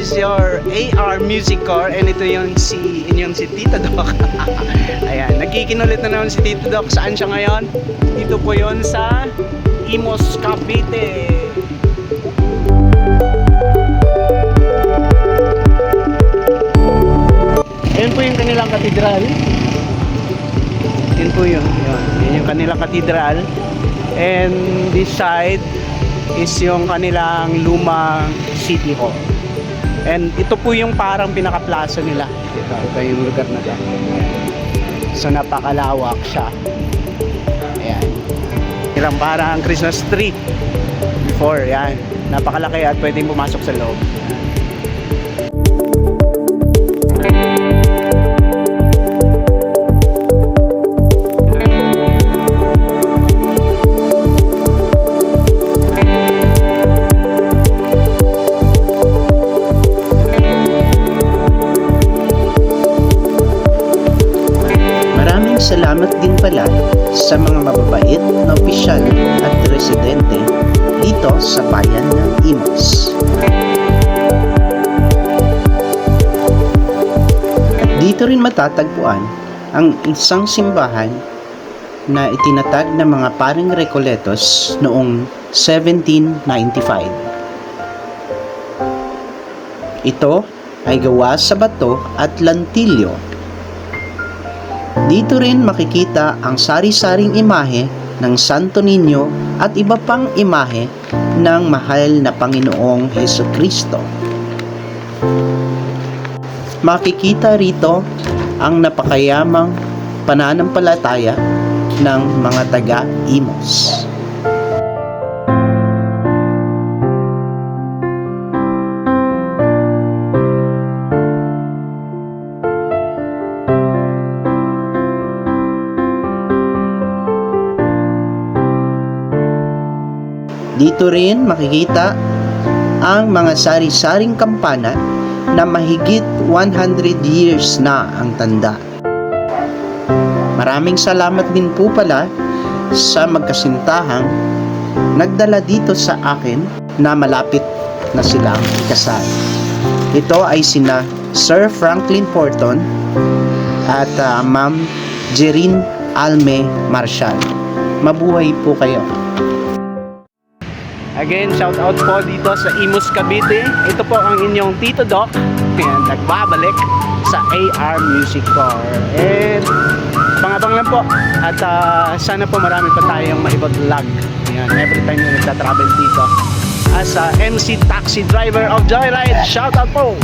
is your AR Music Core, and ito yung inyong si Tito Doc. Ayan, nagkikinulit na naman si Tito Doc. Saan siya ngayon? Dito po yon sa Imus, Cavite. Ayan po yung kanilang katedral. Yun po yun. Yan yung kanilang katedral. And this side is yung kanilang lumang city hall. And ito po yung parang pinaka-plaza nila. Ito yung lugar na ito. So napakalawak siya. Ayan. Ilang parang Christmas tree before. Yan. Napakalaki at pwedeng pumasok sa loob. Salamat din pala sa mga mababait na opisyal at residente dito sa bayan ng Imus. Dito rin matatagpuan ang isang simbahan na itinatag ng mga paring Recoletos noong 1795. Ito ay gawa sa bato at lantilyo. Dito rin makikita ang sari-saring imahe ng Santo Niño at iba pang imahe ng mahal na Panginoong Hesukristo. Makikita rito ang napakayamang pananampalataya ng mga taga-Imus. Dito rin makikita ang mga sari-saring kampana na mahigit 100 years na ang tanda. Maraming salamat din po pala sa magkasintahang nagdala dito sa akin na malapit na silang ikasal. Ito ay sina Sir Franklin Porton at Ma'am Jerin Alme Marshall. Mabuhay po kayo. Again, shout out po dito sa Imus, Cavite. Ito po ang inyong Tito Doc. Ayan, nagbabalik sa AR Music Core. And pangabang lang po. At sana po marami pa tayong maibag-vlog. Ayan, every time na nagta-travel dito. As MC taxi driver of Joyride, shout out po!